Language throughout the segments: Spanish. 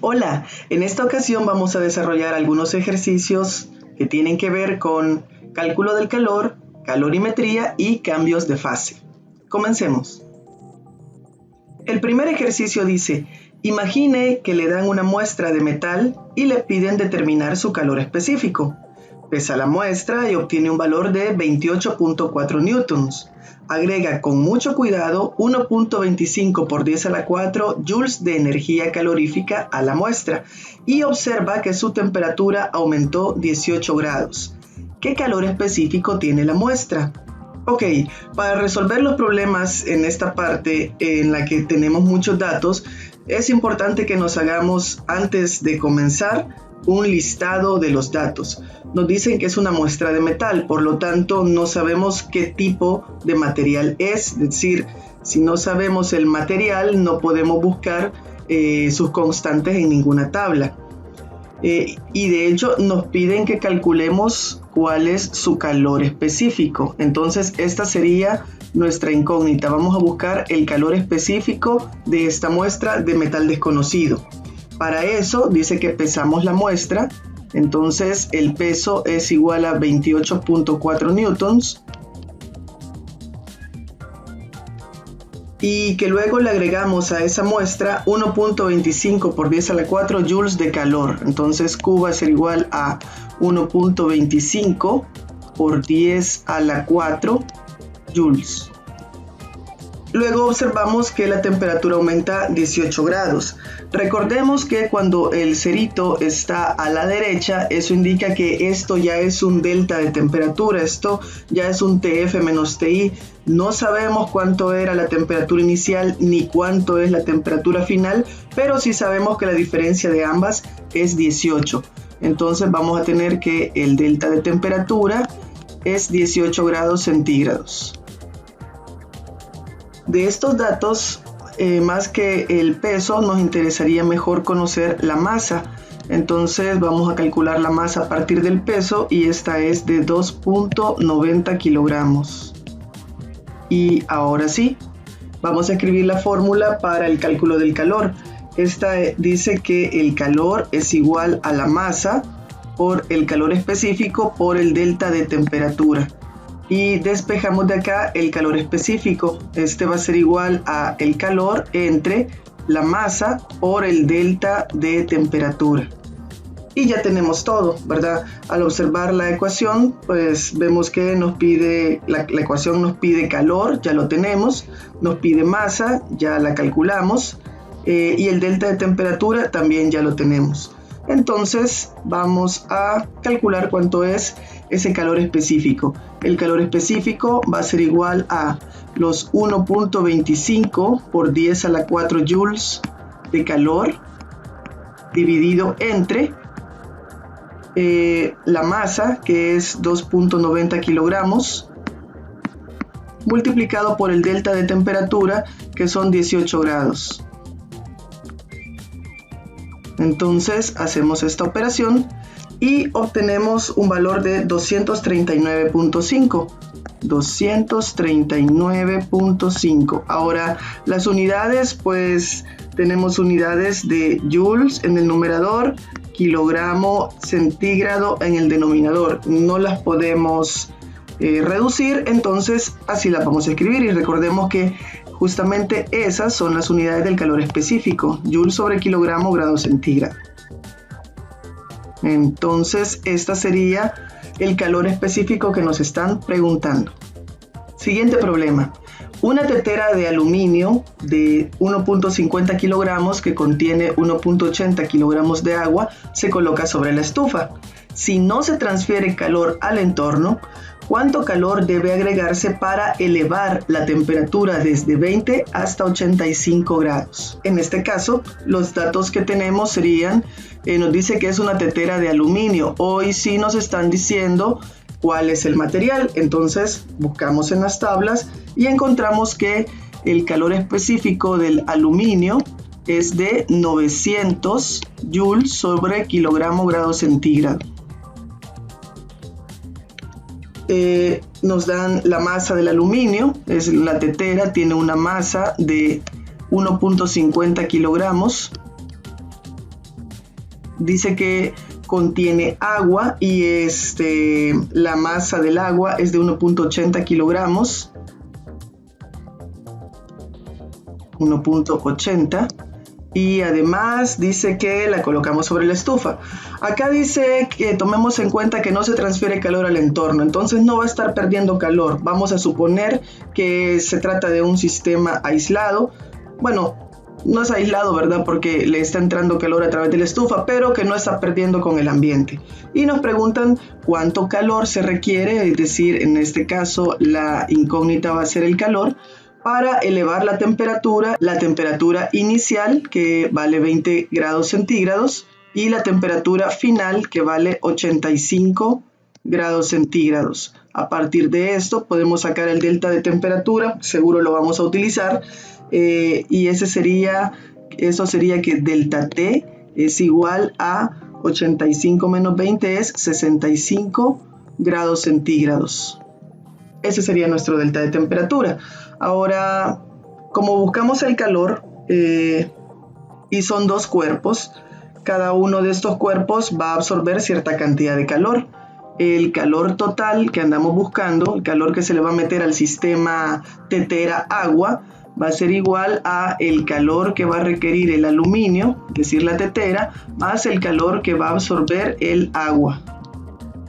Hola, en esta ocasión vamos a desarrollar algunos ejercicios que tienen que ver con cálculo del calor, calorimetría y cambios de fase. Comencemos. El primer ejercicio dice, imagine que le dan una muestra de metal y le piden determinar su calor específico. Pesa la muestra y obtiene un valor de 28.4 newtons. Agrega con mucho cuidado 1.25 por 10 a la 4 joules de energía calorífica a la muestra y observa que su temperatura aumentó 18 grados. ¿Qué calor específico tiene la muestra? Ok, para resolver los problemas en esta parte en la que tenemos muchos datos, es importante que nos hagamos antes de comenzar un listado de los datos. Nos dicen que es una muestra de metal, por lo tanto no sabemos qué tipo de material es decir, si no sabemos el material no podemos buscar sus constantes en ninguna tabla. Y de hecho nos piden que calculemos cuál es su calor específico. Entonces esta sería nuestra incógnita. Vamos a buscar el calor específico de esta muestra de metal desconocido. Para eso dice que pesamos la muestra, entonces el peso es igual a 28.4 newtons y que luego le agregamos a esa muestra 1.25 por 10 a la 4 joules de calor. Entonces Q va a ser igual a 1.25 por 10 a la 4 joules. Luego observamos que la temperatura aumenta 18 grados. Recordemos que cuando el cerito está a la derecha, eso indica que esto ya es un delta de temperatura, esto ya es un TF menos TI. No sabemos cuánto era la temperatura inicial ni cuánto es la temperatura final, pero sí sabemos que la diferencia de ambas es 18. Entonces vamos a tener que el delta de temperatura es 18 grados centígrados. De estos datos, más que el peso, nos interesaría mejor conocer la masa. Entonces vamos a calcular la masa a partir del peso y esta es de 2.90 kilogramos. Y ahora sí, vamos a escribir la fórmula para el cálculo del calor. Esta dice que el calor es igual a la masa por el calor específico por el delta de temperatura. Y despejamos de acá el calor específico. Este va a ser igual a el calor entre la masa por el delta de temperatura. Y ya tenemos todo, ¿verdad? Al observar la ecuación, pues vemos que nos pide, la ecuación nos pide calor, ya lo tenemos. Nos pide masa, ya la calculamos. Y el delta de temperatura también ya lo tenemos. Entonces vamos a calcular cuánto es ese calor específico. El calor específico va a ser igual a los 1.25 por 10 a la 4 joules de calor dividido entre la masa, que es 2.90 kilogramos, multiplicado por el delta de temperatura, que son 18 grados. Entonces hacemos esta operación y obtenemos un valor de 239.5. 239.5. Ahora las unidades, pues tenemos unidades de joules en el numerador, kilogramo centígrado en el denominador. No las podemos reducir, entonces así las vamos a escribir y recordemos que justamente esas son las unidades del calor específico, joule sobre kilogramo grado centígrado. Entonces, esta sería el calor específico que nos están preguntando. Siguiente problema. Una tetera de aluminio de 1.50 kilogramos que contiene 1.80 kilogramos de agua se coloca sobre la estufa. Si no se transfiere calor al entorno, ¿cuánto calor debe agregarse para elevar la temperatura desde 20 hasta 85 grados? En este caso, los datos que tenemos serían, nos dice que es una tetera de aluminio. Hoy sí nos están diciendo cuál es el material. Entonces, buscamos en las tablas y encontramos que el calor específico del aluminio es de 900 joules sobre kilogramo grado centígrado. Nos dan la masa del aluminio, es la tetera, tiene una masa de 1.50 kilogramos dice que contiene agua y la masa del agua es de 1.80 kilogramos. 1.80. Y además dice que la colocamos sobre la estufa. Acá dice que tomemos en cuenta que no se transfiere calor al entorno, entonces no va a estar perdiendo calor. Vamos a suponer que se trata de un sistema aislado. Bueno, no es aislado, ¿verdad? Porque le está entrando calor a través de la estufa, pero que no está perdiendo con el ambiente. Y nos preguntan cuánto calor se requiere, es decir, en este caso la incógnita va a ser el calor, para elevar la temperatura inicial, que vale 20 grados centígrados, y la temperatura final, que vale 85 grados centígrados. A partir de esto podemos sacar el delta de temperatura, seguro lo vamos a utilizar, y eso sería que delta T es igual a 85 menos 20 es 65 grados centígrados. Ese sería nuestro delta de temperatura. Ahora, como buscamos el calor y son dos cuerpos, cada uno de estos cuerpos va a absorber cierta cantidad de calor. El calor total que andamos buscando, el calor que se le va a meter al sistema tetera-agua, va a ser igual a el calor que va a requerir el aluminio, es decir, la tetera, más el calor que va a absorber el agua.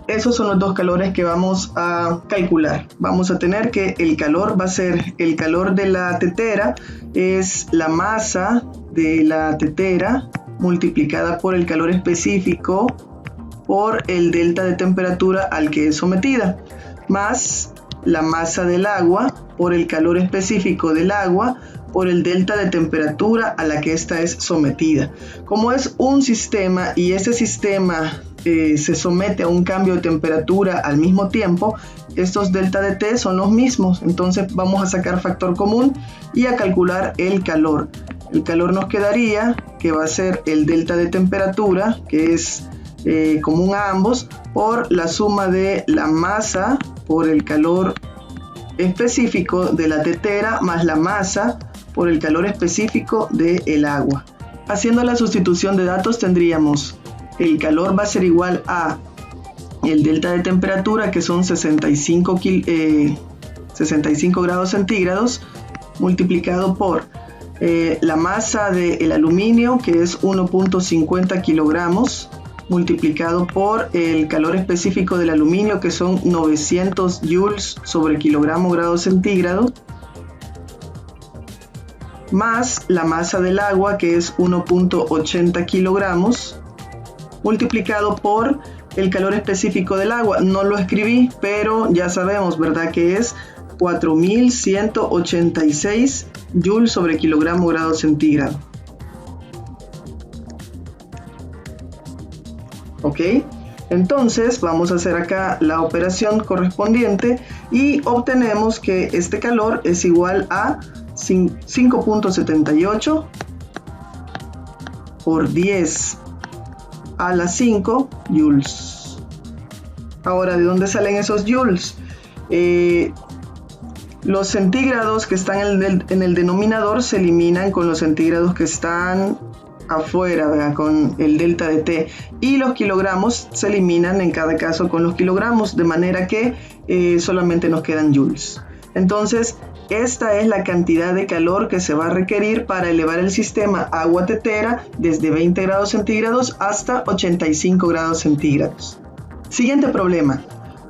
Esos son los dos calores que vamos a calcular. Vamos a tener que el calor va a ser el calor de la tetera, es la masa de la tetera multiplicada por el calor específico por el delta de temperatura al que es sometida, más la masa del agua por el calor específico del agua por el delta de temperatura a la que ésta es sometida. Como es un sistema y ese sistema se somete a un cambio de temperatura al mismo tiempo, estos delta de T son los mismos, entonces vamos a sacar factor común y a calcular el calor. El calor nos quedaría que va a ser el delta de temperatura, que es común a ambos, por la suma de la masa por el calor específico de la tetera más la masa por el calor específico del agua. Haciendo la sustitución de datos tendríamos el calor va a ser igual a el delta de temperatura, que son 65 grados centígrados, multiplicado por la masa del aluminio, que es 1.50 kilogramos, multiplicado por el calor específico del aluminio, que son 900 joules sobre kilogramo grado centígrado, más la masa del agua, que es 1.80 kilogramos, multiplicado por el calor específico del agua. No lo escribí, pero ya sabemos, ¿verdad?, que es 4186 joules sobre kilogramo grado centígrado. ¿Ok? Entonces vamos a hacer acá la operación correspondiente y obtenemos que este calor es igual a 5.78 por 10 a la 5 joules. Ahora, ¿de dónde salen esos joules? Los centígrados que están en el denominador se eliminan con los centígrados que están afuera, ¿verdad?, con el delta de T, y los kilogramos se eliminan en cada caso con los kilogramos, de manera que solamente nos quedan joules. Entonces, esta es la cantidad de calor que se va a requerir para elevar el sistema agua tetera desde 20 grados centígrados hasta 85 grados centígrados. Siguiente problema.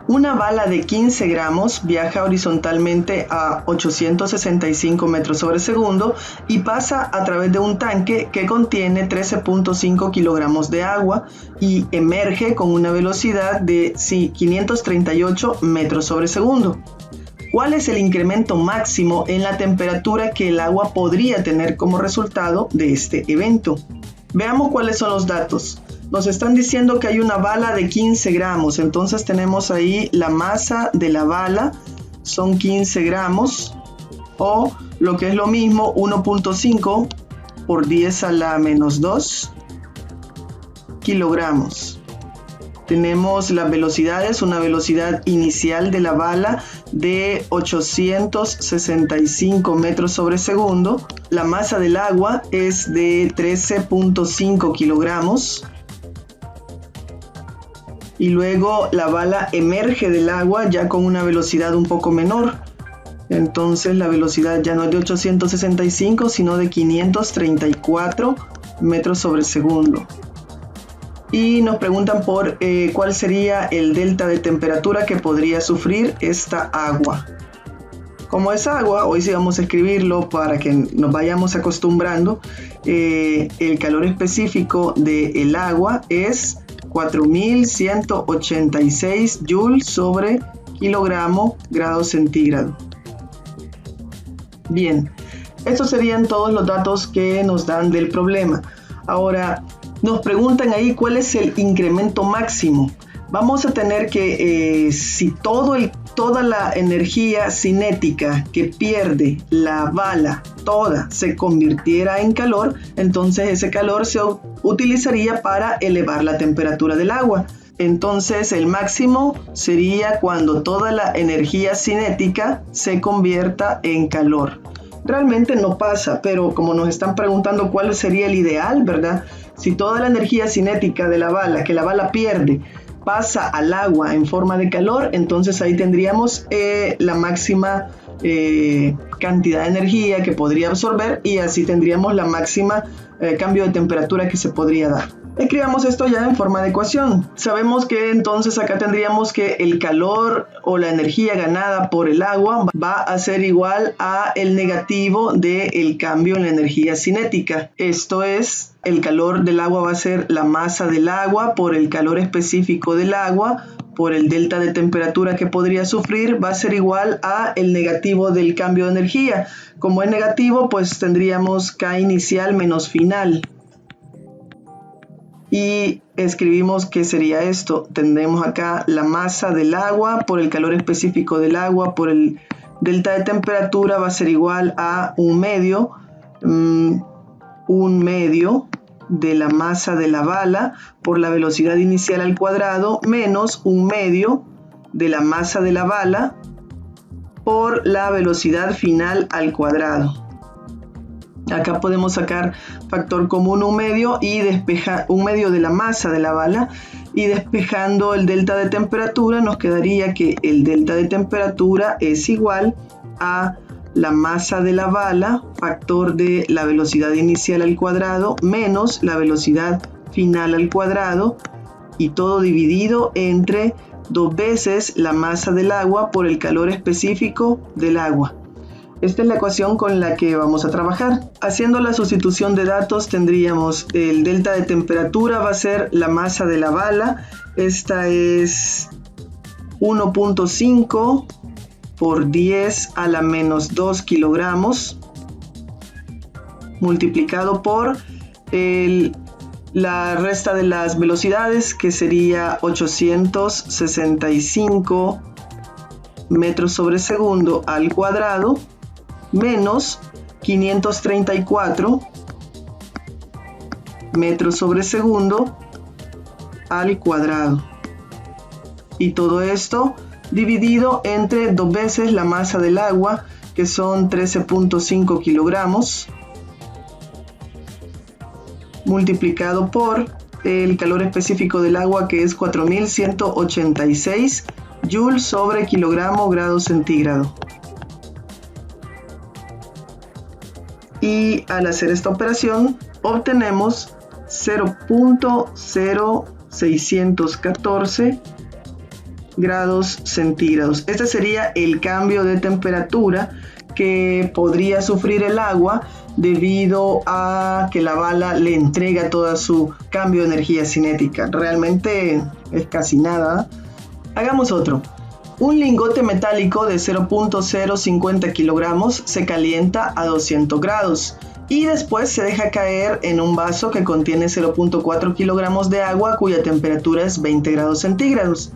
Una bala de 15 gramos viaja horizontalmente a 865 metros sobre segundo y pasa a través de un tanque que contiene 13.5 kilogramos de agua y emerge con una velocidad de 538 metros sobre segundo. ¿Cuál es el incremento máximo en la temperatura que el agua podría tener como resultado de este evento? Veamos cuáles son los datos. Nos están diciendo que hay una bala de 15 gramos, entonces tenemos ahí la masa de la bala, son 15 gramos, o lo que es lo mismo, 1.5 por 10 a la menos 2 kilogramos. Tenemos las velocidades, una velocidad inicial de la bala de 865 metros sobre segundo. La masa del agua es de 13.5 kilogramos. y luego la bala emerge del agua ya con una velocidad un poco menor. Entonces la velocidad ya no es de 865 sino de 534 metros sobre segundo. Y nos preguntan por cuál sería el delta de temperatura que podría sufrir esta agua. Como es agua, hoy sí vamos a escribirlo para que nos vayamos acostumbrando. El calor específico del agua es 4186 joules sobre kilogramo grado centígrado. Bien, estos serían todos los datos que nos dan del problema. Ahora, nos preguntan ahí cuál es el incremento máximo. Vamos a tener que, si toda la energía cinética que pierde la bala, toda, se convirtiera en calor, entonces ese calor se utilizaría para elevar la temperatura del agua. Entonces el máximo sería cuando toda la energía cinética se convierta en calor. Realmente no pasa, pero como nos están preguntando cuál sería el ideal, ¿verdad? Si toda la energía cinética de la bala, que la bala pierde, pasa al agua en forma de calor, entonces ahí tendríamos la máxima cantidad de energía que podría absorber y así tendríamos la máxima cambio de temperatura que se podría dar. Escribamos esto ya en forma de ecuación. Sabemos que entonces acá tendríamos que el calor o la energía ganada por el agua va a ser igual a el negativo del cambio en la energía cinética. Esto es, el calor del agua va a ser la masa del agua por el calor específico del agua por el delta de temperatura que podría sufrir, va a ser igual a el negativo del cambio de energía. Como es negativo, pues tendríamos K inicial menos final. Y escribimos que sería esto. Tendremos acá la masa del agua por el calor específico del agua por el delta de temperatura va a ser igual a un medio de la masa de la bala por la velocidad inicial al cuadrado menos un medio de la masa de la bala por la velocidad final al cuadrado. Acá podemos sacar factor común un medio y despejar un medio de la masa de la bala, y despejando el delta de temperatura nos quedaría que el delta de temperatura es igual a la masa de la bala, factor de la velocidad inicial al cuadrado menos la velocidad final al cuadrado, y todo dividido entre 2 veces la masa del agua por el calor específico del agua. Esta es la ecuación con la que vamos a trabajar. Haciendo la sustitución de datos tendríamos el delta de temperatura va a ser la masa de la bala. Esta es 1.5 por 10 a la menos 2 kilogramos multiplicado por la resta de las velocidades, que sería 865 metros sobre segundo al cuadrado menos 534 metros sobre segundo al cuadrado, y todo esto dividido entre 2 veces la masa del agua, que son 13.5 kilogramos, multiplicado por el calor específico del agua, que es 4186 joules sobre kilogramo grado centígrado. Y al hacer esta operación obtenemos 0.0614 grados centígrados. Este sería el cambio de temperatura que podría sufrir el agua debido a que la bala le entrega todo su cambio de energía cinética. Realmente es casi nada. Hagamos otro. Un lingote metálico de 0.050 kilogramos se calienta a 200 grados y después se deja caer en un vaso que contiene 0.4 kilogramos de agua cuya temperatura es 20 grados centígrados.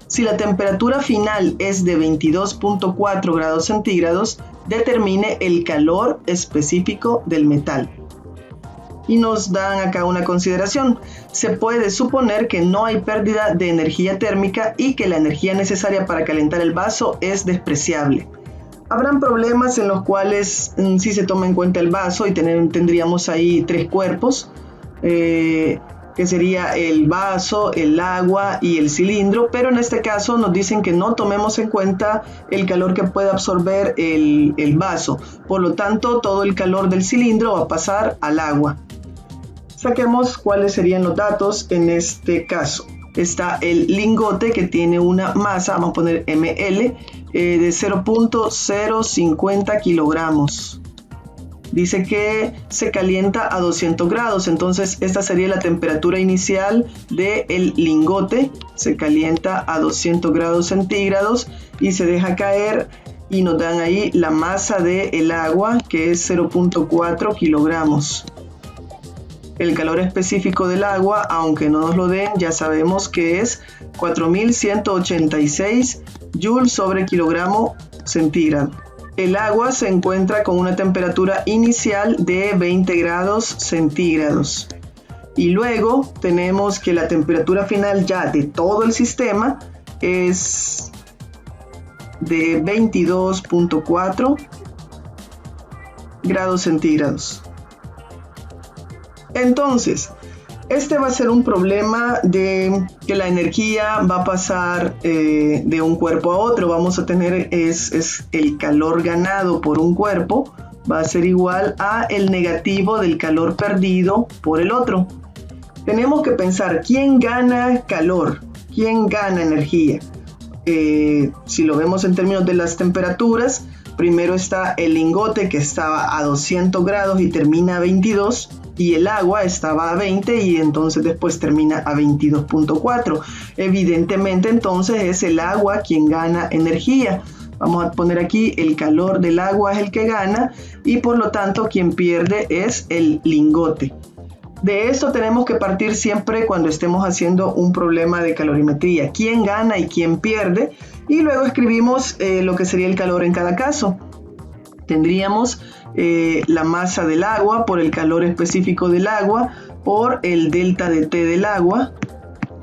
Si la temperatura final es de 22.4 grados centígrados, determine el calor específico del metal. Y nos dan acá una consideración. Se puede suponer que no hay pérdida de energía térmica y que la energía necesaria para calentar el vaso es despreciable. Habrán problemas en los cuales sí se toma en cuenta el vaso y tendríamos ahí 3 cuerpos. que sería el vaso, el agua y el cilindro, pero en este caso nos dicen que no tomemos en cuenta el calor que puede absorber el vaso. Por lo tanto, todo el calor del cilindro va a pasar al agua. Saquemos cuáles serían los datos en este caso. Está el lingote, que tiene una masa, vamos a poner ml, de 0.050 kilogramos. Dice que se calienta a 200 grados, entonces esta sería la temperatura inicial del lingote. Se calienta a 200 grados centígrados y se deja caer, y nos dan ahí la masa del agua, que es 0.4 kilogramos. El calor específico del agua, aunque no nos lo den, ya sabemos que es 4186 joules sobre kilogramo centígrado. El agua se encuentra con una temperatura inicial de 20 grados centígrados. Y luego tenemos que la temperatura final ya de todo el sistema es de 22.4 grados centígrados. Entonces, este va a ser un problema de que la energía va a pasar de un cuerpo a otro. Vamos a tener es el calor ganado por un cuerpo va a ser igual a el negativo del calor perdido por el otro. Tenemos que pensar quién gana calor, quién gana energía. Si lo vemos en términos de las temperaturas, primero está el lingote, que estaba a 200 grados y termina a 22, y el agua estaba a 20 y entonces después termina a 22.4. Evidentemente entonces es el agua quien gana energía. Vamos a poner aquí el calor del agua es el que gana, y por lo tanto quien pierde es el lingote. De esto tenemos que partir siempre cuando estemos haciendo un problema de calorimetría. ¿Quién gana y quién pierde? Y luego escribimos lo que sería el calor en cada caso. Tendríamos la masa del agua por el calor específico del agua por el delta de T del agua.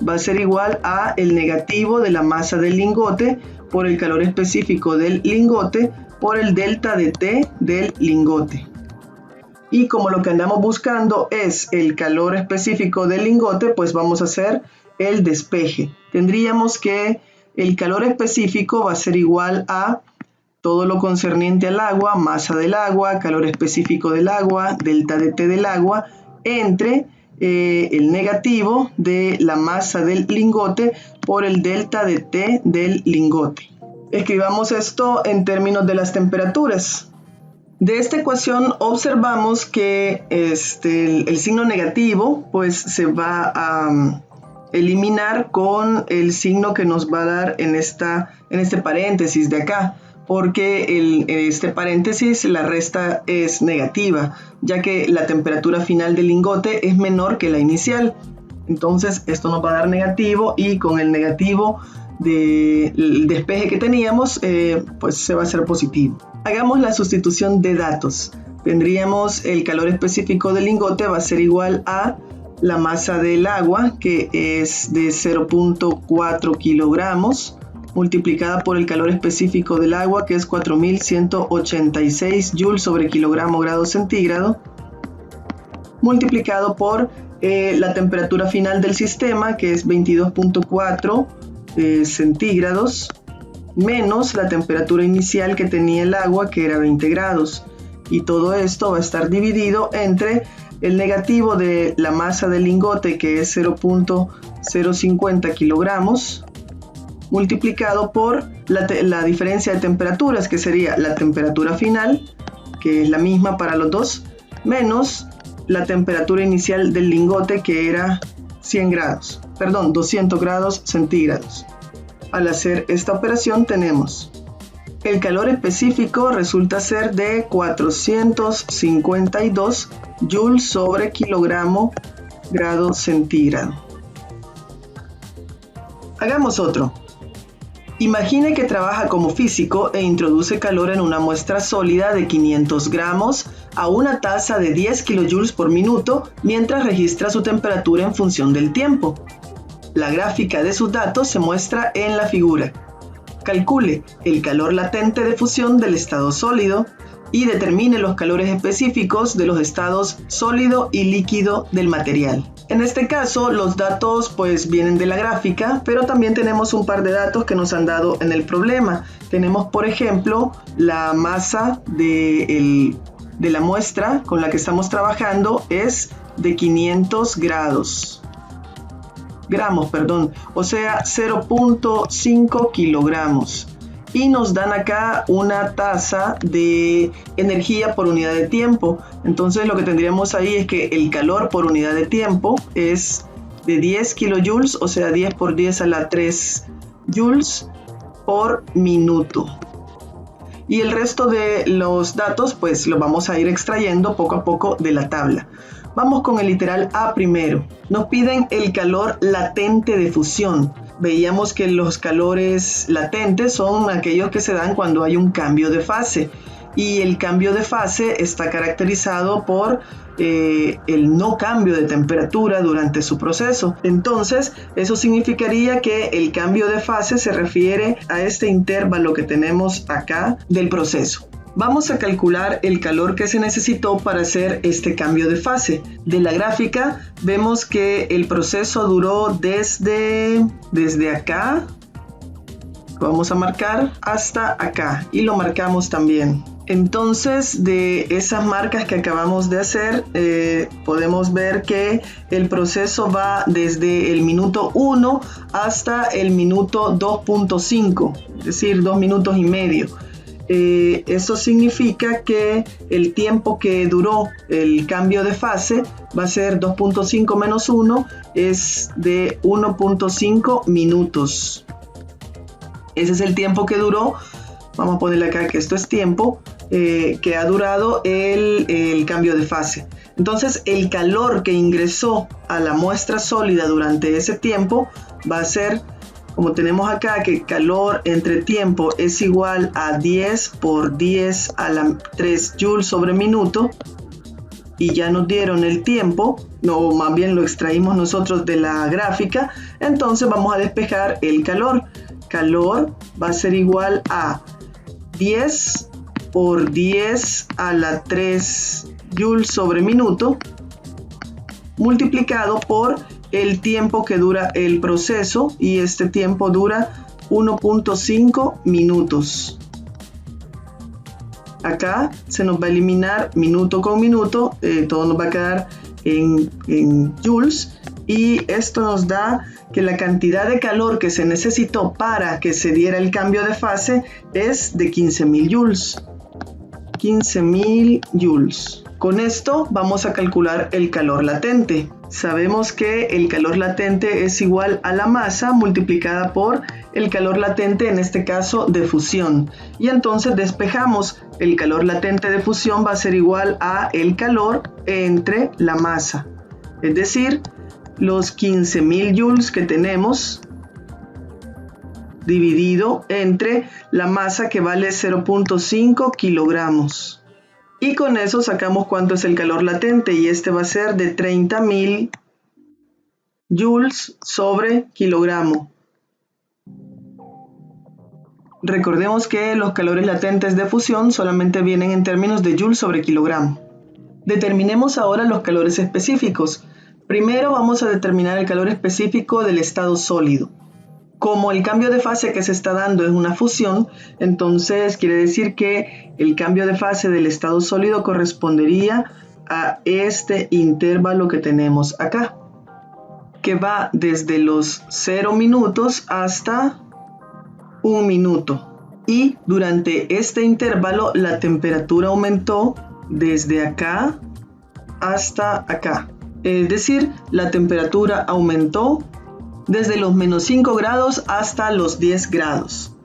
Va a ser igual a el negativo de la masa del lingote por el calor específico del lingote por el delta de T del lingote. Y como lo que andamos buscando es el calor específico del lingote, pues vamos a hacer el despeje. Tendríamos que el calor específico va a ser igual a todo lo concerniente al agua, masa del agua, calor específico del agua, delta de T del agua, entre el negativo de la masa del lingote por el delta de T del lingote. Escribamos esto en términos de las temperaturas. De esta ecuación observamos que el signo negativo pues se va a eliminar con el signo que nos va a dar en este paréntesis de acá, porque este paréntesis la resta es negativa, ya que la temperatura final del lingote es menor que la inicial. Entonces esto nos va a dar negativo, y con el negativo del despeje que teníamos pues se va a hacer positivo. Hagamos la sustitución de datos. Tendríamos el calor específico del lingote va a ser igual a la masa del agua, que es de 0.4 kilogramos, multiplicada por el calor específico del agua, que es 4186 joules sobre kilogramo grado centígrado, multiplicado por la temperatura final del sistema, que es 22.4 centígrados, menos la temperatura inicial que tenía el agua, que era 20 grados. Y todo esto va a estar dividido entre el negativo de la masa del lingote, que es 0.050 kilogramos, multiplicado por la diferencia de temperaturas, que sería la temperatura final, que es la misma para los dos, menos la temperatura inicial del lingote, que era 200 grados centígrados. Al hacer esta operación tenemos el calor específico resulta ser de 452 joules sobre kilogramo grado centígrado. Hagamos otro. Imagine que trabaja como físico e introduce calor en una muestra sólida de 500 gramos a una tasa de 10 kilojoules por minuto mientras registra su temperatura en función del tiempo. La gráfica de sus datos se muestra en la figura. Calcule el calor latente de fusión del estado sólido y determine los calores específicos de los estados sólido y líquido del material. En este caso, los datos pues vienen de la gráfica, pero también tenemos un par de datos que nos han dado en el problema. Tenemos, por ejemplo, la masa de la muestra con la que estamos trabajando es de 500 gramos, o sea, 0.5 kilogramos. Y nos dan acá una tasa de energía por unidad de tiempo. Entonces lo que tendríamos ahí es que el calor por unidad de tiempo es de 10 kilojoules, o sea 10 por 10 a la 3 joules por minuto. Y el resto de los datos pues los vamos a ir extrayendo poco a poco de la tabla. Vamos con el literal A primero. Nos piden el calor latente de fusión. Veíamos que los calores latentes son aquellos que se dan cuando hay un cambio de fase. Y el cambio de fase está caracterizado por el no cambio de temperatura durante su proceso. Entonces, eso significaría que el cambio de fase se refiere a este intervalo que tenemos acá del proceso. Vamos a calcular el calor que se necesitó para hacer este cambio de fase. De la gráfica vemos que el proceso duró desde acá, vamos a marcar, hasta acá y lo marcamos también. Entonces, de esas marcas que acabamos de hacer, podemos ver que el proceso va desde el minuto 1 hasta el minuto 2.5, es decir, 2 minutos y medio. Eso significa que el tiempo que duró el cambio de fase va a ser 2.5 menos 1, es de 1.5 minutos. Ese es el tiempo que duró, vamos a ponerle acá que esto es tiempo, que ha durado el cambio de fase. Entonces el calor que ingresó a la muestra sólida durante ese tiempo va a ser, como tenemos acá, que calor entre tiempo es igual a 10 por 10 a la 3 joules sobre minuto, y ya nos dieron el tiempo, no, más bien lo extraímos nosotros de la gráfica. Entonces vamos a despejar el calor. Calor va a ser igual a 10 por 10 a la 3 joules sobre minuto multiplicado por el tiempo que dura el proceso, y este tiempo dura 1.5 minutos. Acá se nos va a eliminar minuto con minuto, todo nos va a quedar en joules, y esto nos da que la cantidad de calor que se necesitó para que se diera el cambio de fase es de 15.000 joules. 15.000 joules. Con esto vamos a calcular el calor latente. Sabemos que el calor latente es igual a la masa multiplicada por el calor latente, en este caso de fusión. Y entonces despejamos. El calor latente de fusión va a ser igual a el calor entre la masa. Es decir, los 15.000 joules que tenemos dividido entre la masa, que vale 0.5 kilogramos. Y con eso sacamos cuánto es el calor latente, y este va a ser de 30.000 joules sobre kilogramo. Recordemos que los calores latentes de fusión solamente vienen en términos de joules sobre kilogramo. Determinemos ahora los calores específicos. Primero vamos a determinar el calor específico del estado sólido. Como el cambio de fase que se está dando es una fusión, entonces quiere decir que el cambio de fase del estado sólido correspondería a este intervalo que tenemos acá, que va desde los 0 minutos hasta 1 minuto. Y durante este intervalo la temperatura aumentó desde acá hasta acá. Es decir, la temperatura aumentó desde los menos 5 grados hasta los 10 grados.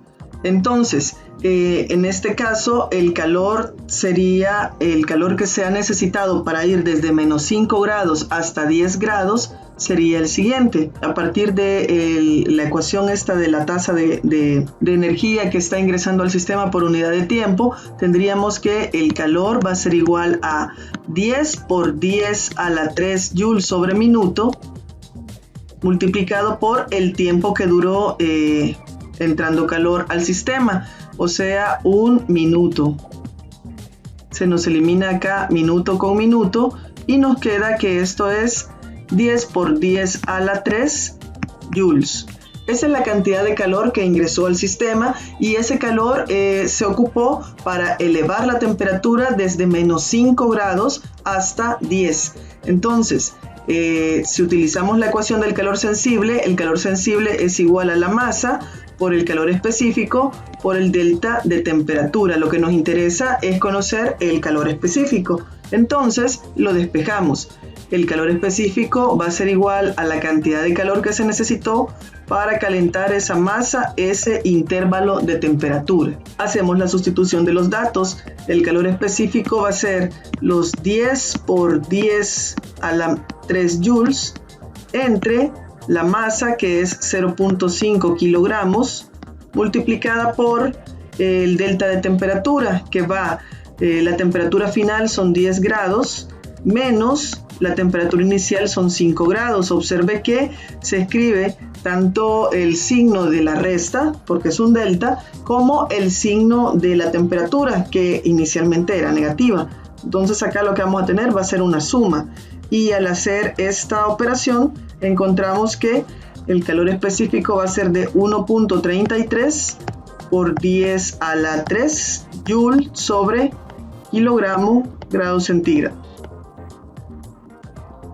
Entonces, en este caso, el calor sería el calor que se ha necesitado para ir desde menos 5 grados hasta 10 grados, sería el siguiente. A partir de la ecuación esta de la tasa de energía que está ingresando al sistema por unidad de tiempo, tendríamos que el calor va a ser igual a 10 por 10 a la 3 joules sobre minuto, multiplicado por el tiempo que duró entrando calor al sistema, o sea, 1 minuto. Se nos elimina acá minuto con minuto y nos queda que esto es 10 por 10 a la 3 joules. Esa es la cantidad de calor que ingresó al sistema y ese calor se ocupó para elevar la temperatura desde menos 5 grados hasta 10. Entonces, si utilizamos la ecuación del calor sensible, el calor sensible es igual a la masa por el calor específico por el delta de temperatura. Lo que nos interesa es conocer el calor específico. Entonces, lo despejamos. El calor específico va a ser igual a la cantidad de calor que se necesitó para calentar esa masa, ese intervalo de temperatura. Hacemos la sustitución de los datos. El calor específico va a ser los 10 por 10 a la 3 joules entre la masa, que es 0.5 kilogramos, multiplicada por el delta de temperatura, que va, la temperatura final son 10 grados, menos la temperatura inicial son 5 grados. Observe que se escribe tanto el signo de la resta, porque es un delta, como el signo de la temperatura, que inicialmente era negativa. Entonces acá lo que vamos a tener va a ser una suma. Y al hacer esta operación, encontramos que el calor específico va a ser de 1.33 por 10 a la 3 joule sobre kilogramo grado centígrado.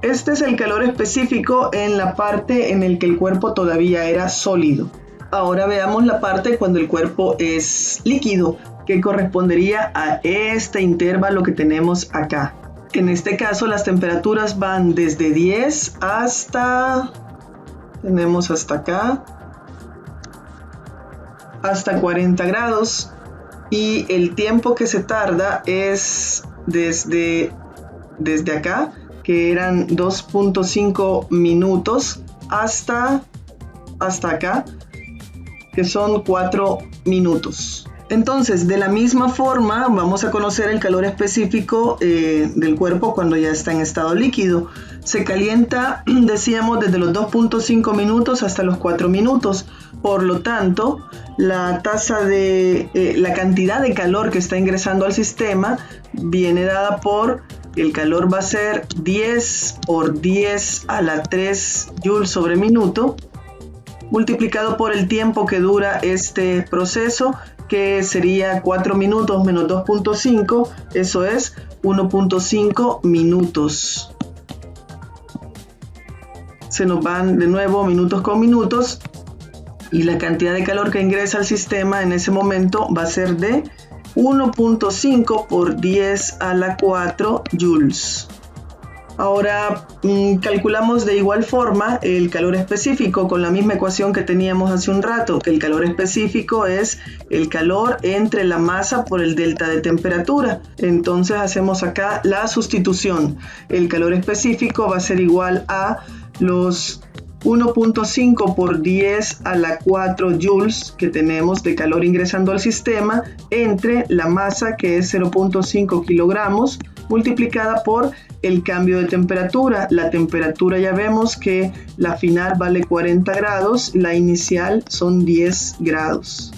Este es el calor específico en la parte en la que el cuerpo todavía era sólido. Ahora veamos la parte cuando el cuerpo es líquido, que correspondería a este intervalo que tenemos acá. En este caso las temperaturas van desde 10 hasta, tenemos hasta acá, hasta 40 grados, y el tiempo que se tarda es desde acá, que eran 2.5 minutos, hasta acá, que son 4 minutos. Entonces, de la misma forma, vamos a conocer el calor específico del cuerpo cuando ya está en estado líquido. Se calienta, decíamos, desde los 2.5 minutos hasta los 4 minutos. Por lo tanto, la cantidad de calor que está ingresando al sistema viene dada por el calor va a ser 10 por 10 a la 3 joules sobre minuto, multiplicado por el tiempo que dura este proceso, que sería 4 minutos menos 2.5, eso es 1.5 minutos. Se nos van de nuevo minutos con minutos y la cantidad de calor que ingresa al sistema en ese momento va a ser de 1.5 por 10 a la 4 joules. Ahora calculamos de igual forma el calor específico con la misma ecuación que teníamos hace un rato, que el calor específico es el calor entre la masa por el delta de temperatura. Entonces hacemos acá la sustitución. El calor específico va a ser igual a los 1.5 por 10 a la 4 joules que tenemos de calor ingresando al sistema entre la masa, que es 0.5 kilogramos, multiplicada por el cambio de temperatura. La temperatura ya vemos que la final vale 40 grados, la inicial son 10 grados.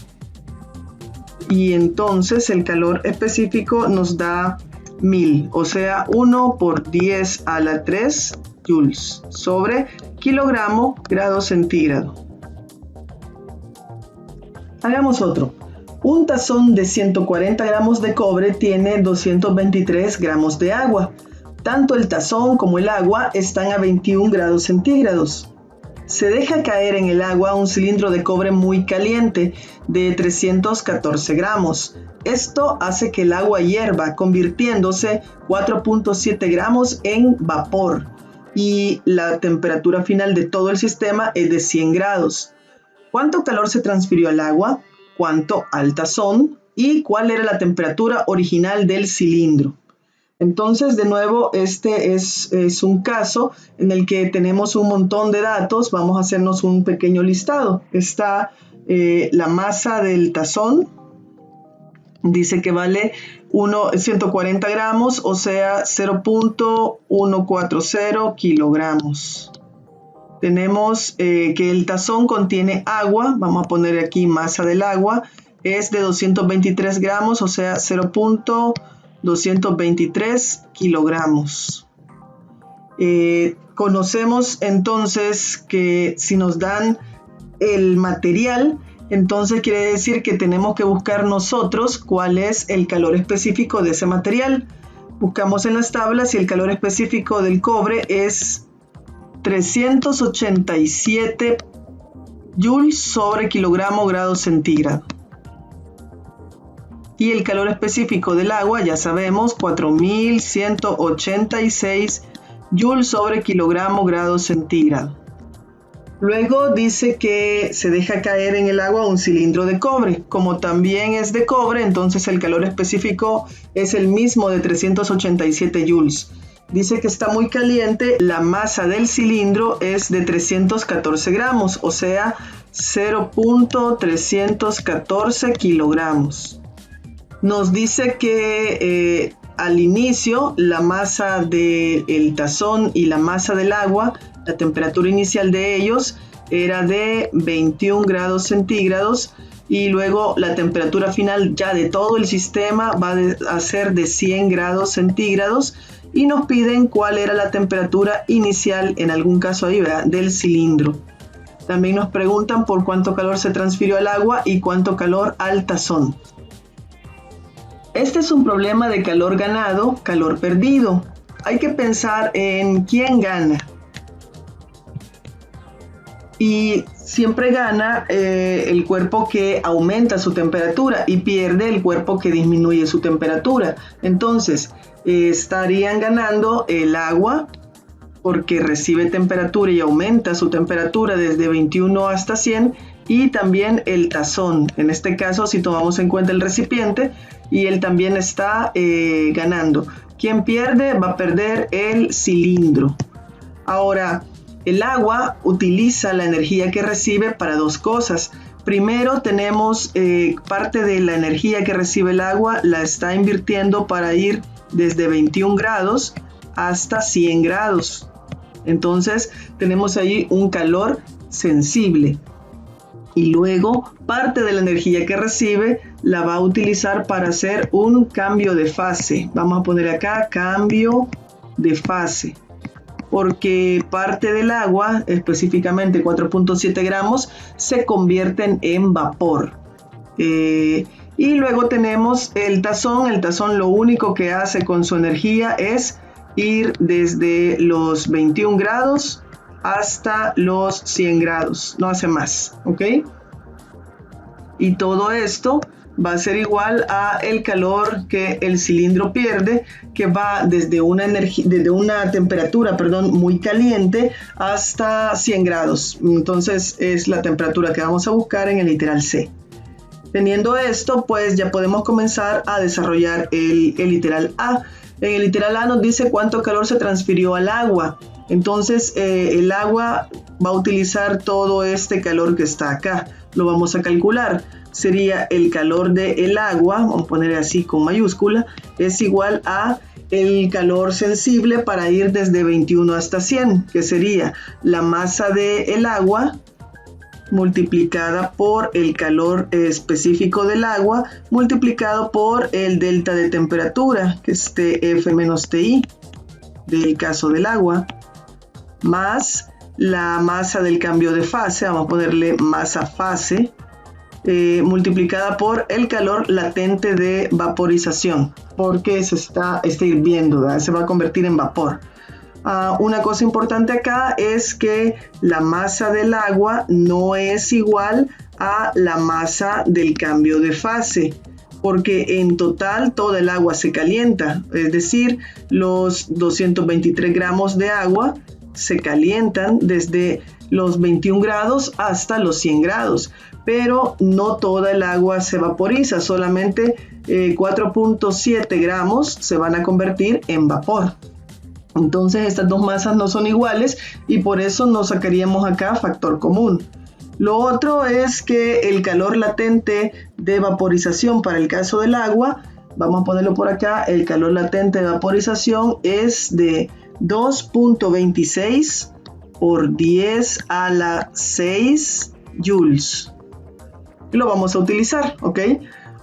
Y entonces el calor específico nos da 1000, o sea 1 por 10 a la 3 joules sobre kilogramo grado centígrado. Hagamos otro. Un tazón de 140 gramos de cobre tiene 223 gramos de agua. Tanto el tazón como el agua están a 21 grados centígrados. Se deja caer en el agua un cilindro de cobre muy caliente de 314 gramos. Esto hace que el agua hierva, convirtiéndose 4.7 gramos en vapor. Y la temperatura final de todo el sistema es de 100 grados. ¿Cuánto calor se transfirió al agua? ¿Cuánto al tazón? ¿Y cuál era la temperatura original del cilindro? Entonces, de nuevo, este es un caso en el que tenemos un montón de datos. Vamos a hacernos un pequeño listado. Está la masa del tazón. Dice que vale 140 gramos, o sea 0.140 kilogramos. Tenemos que el tazón contiene agua, vamos a poner aquí masa del agua, es de 223 gramos, o sea 0.223 kilogramos. conocemos entonces que si nos dan el material, entonces quiere decir que tenemos que buscar nosotros cuál es el calor específico de ese material. Buscamos en las tablas y el calor específico del cobre es 387 joules sobre kilogramo grado centígrado. Y el calor específico del agua, ya sabemos, 4186 joules sobre kilogramo grado centígrado. Luego dice que se deja caer en el agua un cilindro de cobre. Como también es de cobre, entonces el calor específico es el mismo de 387 joules. Dice que está muy caliente, la masa del cilindro es de 314 gramos, o sea, 0.314 kilogramos. Nos dice que al inicio la masa del tazón y la masa del agua, la temperatura inicial de ellos era de 21 grados centígrados y luego la temperatura final ya de todo el sistema va a ser de 100 grados centígrados y nos piden cuál era la temperatura inicial, en algún caso ahí, ¿verdad?, del cilindro. También nos preguntan por cuánto calor se transfirió al agua y cuánto calor al tazón. Este es un problema de calor ganado, calor perdido. Hay que pensar en quién gana. Y siempre gana el cuerpo que aumenta su temperatura y pierde el cuerpo que disminuye su temperatura. Entonces, estarían ganando el agua porque recibe temperatura y aumenta su temperatura desde 21 hasta 100, y también el tazón. En este caso, si tomamos en cuenta el recipiente, y él también está ganando. Quien pierde va a perder el cilindro. Ahora, el agua utiliza la energía que recibe para dos cosas. Primero, tenemos parte de la energía que recibe el agua la está invirtiendo para ir desde 21 grados hasta 100 grados. Entonces, tenemos ahí un calor sensible. Y luego, parte de la energía que recibe la va a utilizar para hacer un cambio de fase. Vamos a poner acá cambio de fase. Porque parte del agua, específicamente 4.7 gramos, se convierten en vapor. Y luego tenemos el tazón. El tazón lo único que hace con su energía es ir desde los 21 grados hasta los 100 grados. No hace más, ¿ok? Y todo esto va a ser igual a el calor que el cilindro pierde, que va desde una temperatura muy caliente hasta 100 grados. Entonces es la temperatura que vamos a buscar en el literal C. Teniendo esto, pues ya podemos comenzar a desarrollar el literal A. En el literal A nos dice cuánto calor se transfirió al agua. Entonces el agua va a utilizar todo este calor que está acá. Lo vamos a calcular. Sería el calor del agua, vamos a poner así con mayúscula, es igual a el calor sensible para ir desde 21 hasta 100, que sería la masa del agua multiplicada por el calor específico del agua multiplicado por el delta de temperatura, que es TF menos TI del caso del agua, más la masa del cambio de fase, vamos a ponerle masa fase, multiplicada por el calor latente de vaporización, porque se está hirviendo, ¿verdad? Se va a convertir en vapor. Una cosa importante acá es que la masa del agua no es igual a la masa del cambio de fase, porque en total toda el agua se calienta, es decir, los 223 gramos de agua se calientan desde los 21 grados hasta los 100 grados, pero no toda el agua se vaporiza, solamente 4.7 gramos se van a convertir en vapor. Entonces estas dos masas no son iguales y por eso nos sacaríamos acá factor común. Lo otro es que el calor latente de vaporización para el caso del agua, vamos a ponerlo por acá, el calor latente de vaporización es de 2.26 por 10 a la 6 joules. Lo vamos a utilizar, ¿ok?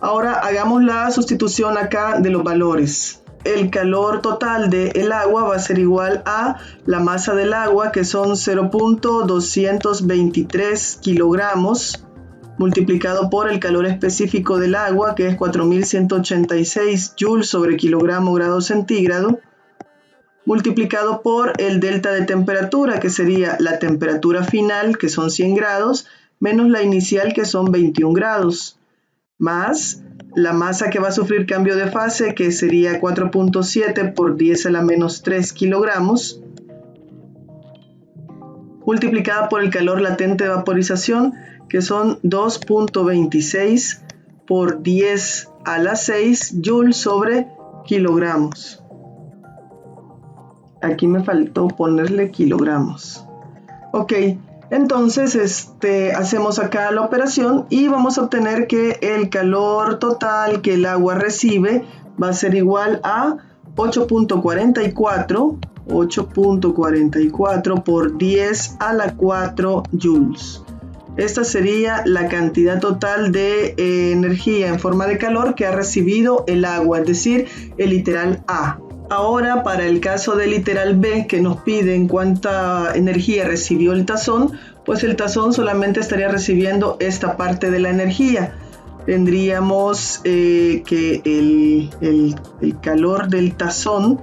Ahora hagamos la sustitución acá de los valores. el calor total del agua va a ser igual a la masa del agua, que son 0.223 kilogramos, multiplicado por el calor específico del agua, que es 4186 joules sobre kilogramo grado centígrado, multiplicado por el delta de temperatura, que sería la temperatura final, que son 100 grados, menos la inicial, que son 21 grados, más la masa que va a sufrir cambio de fase, que sería 4.7 por 10 a la menos 3 kilogramos, multiplicada por el calor latente de vaporización, que son 2.26 por 10 a la 6 joules sobre kilogramos. Aquí me faltó ponerle kilogramos. Ok, entonces hacemos acá la operación y vamos a obtener que el calor total que el agua recibe va a ser igual a 8.44 por 10 a la 4 joules. Esta sería la cantidad total de energía en forma de calor que ha recibido el agua, es decir, el literal A. Ahora, para el caso del literal B, que nos piden cuánta energía recibió el tazón, pues el tazón solamente estaría recibiendo esta parte de la energía. Tendríamos que el calor del tazón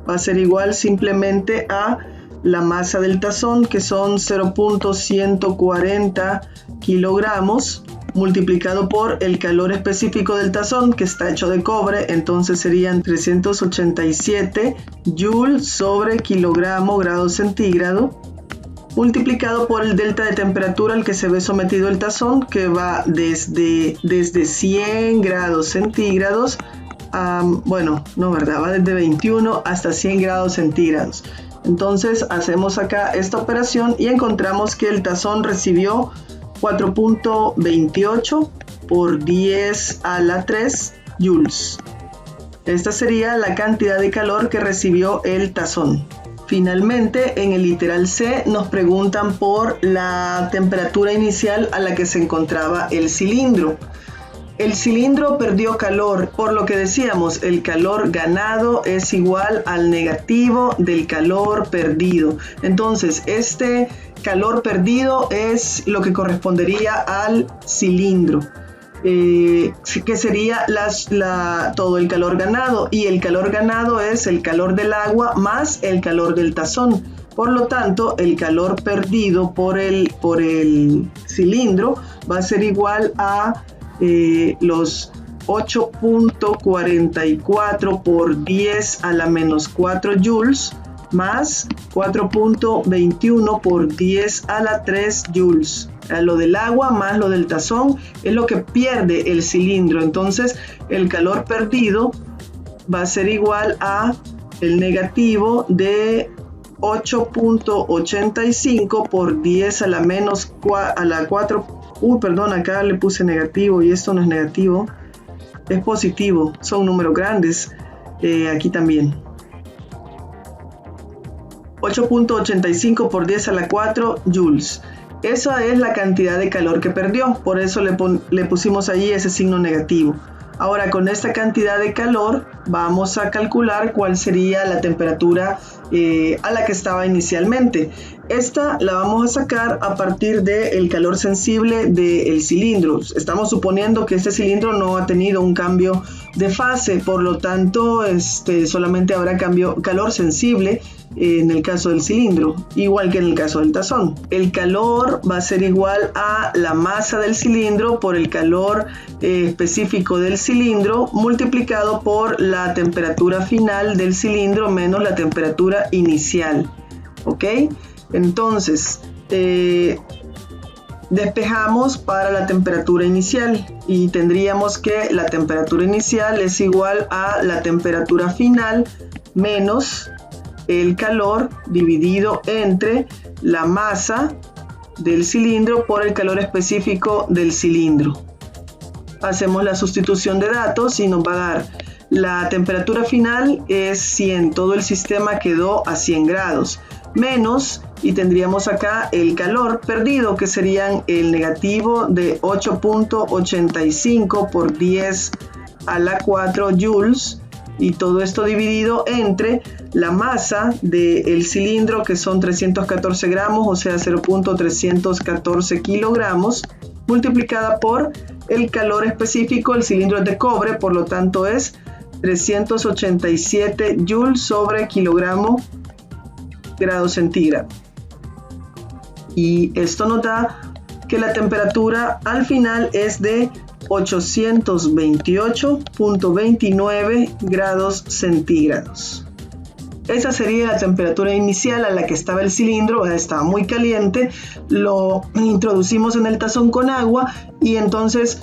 va a ser igual simplemente a la masa del tazón, que son 0.140 kilogramos, multiplicado por el calor específico del tazón, que está hecho de cobre, entonces serían 387 joules sobre kilogramo grado centígrado, multiplicado por el delta de temperatura al que se ve sometido el tazón, que va desde 100 grados centígrados va desde 21 hasta 100 grados centígrados. Entonces hacemos acá esta operación y encontramos que el tazón recibió 4.28 por 10 a la 3 joules. Esta sería la cantidad de calor que recibió el tazón. Finalmente, en el literal C nos preguntan por la temperatura inicial a la que se encontraba el cilindro. El cilindro perdió calor, por lo que decíamos, el calor ganado es igual al negativo del calor perdido. Entonces, este calor perdido es lo que correspondería al cilindro, que sería todo el calor ganado, y el calor ganado es el calor del agua más el calor del tazón. Por lo tanto, el calor perdido por el cilindro va a ser igual a los 8.44 por 10 a la menos 4 joules más 4.21 por 10 a la 3 joules. Lo del agua más lo del tazón es lo que pierde el cilindro. Entonces el calor perdido va a ser igual a el negativo de 8.85 por 10 a la menos a la 4. Acá le puse negativo y esto no es negativo, es positivo, son números grandes. Aquí también 8.85 por 10 a la 4 joules. Esa es la cantidad de calor que perdió, por eso le pusimos allí ese signo negativo. Ahora, con esta cantidad de calor vamos a calcular cuál sería la temperatura a la que estaba inicialmente. Esta la vamos a sacar a partir del calor sensible del cilindro. Estamos suponiendo que este cilindro no ha tenido un cambio de fase, por lo tanto solamente habrá calor sensible en el caso del cilindro, igual que en el caso del tazón. El calor va a ser igual a la masa del cilindro por el calor específico del cilindro multiplicado por la temperatura final del cilindro menos la temperatura inicial. ¿Ok? Entonces, despejamos para la temperatura inicial y tendríamos que la temperatura inicial es igual a la temperatura final menos el calor dividido entre la masa del cilindro por el calor específico del cilindro. Hacemos la sustitución de datos y nos va a dar la temperatura final es 100, todo el sistema quedó a 100 grados, menos, y tendríamos acá el calor perdido, que serían el negativo de 8.85 por 10 a la 4 joules, y todo esto dividido entre la masa del cilindro, que son 314 gramos, o sea 0.314 kilogramos, multiplicada por el calor específico. El cilindro es de cobre, por lo tanto es 387 joules sobre kilogramo grado centígrado. Y esto nos da que la temperatura al final es de 828.29 grados centígrados. Esa sería la temperatura inicial a la que estaba el cilindro. Estaba muy caliente, lo introducimos en el tazón con agua y entonces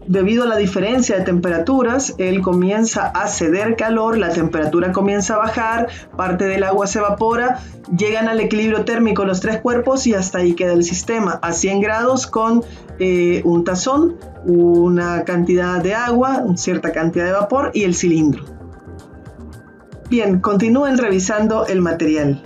debido a la diferencia de temperaturas, él comienza a ceder calor, la temperatura comienza a bajar, parte del agua se evapora, llegan al equilibrio térmico los tres cuerpos y hasta ahí queda el sistema a 100 grados con un tazón, una cantidad de agua, cierta cantidad de vapor y el cilindro. Bien, continúen revisando el material.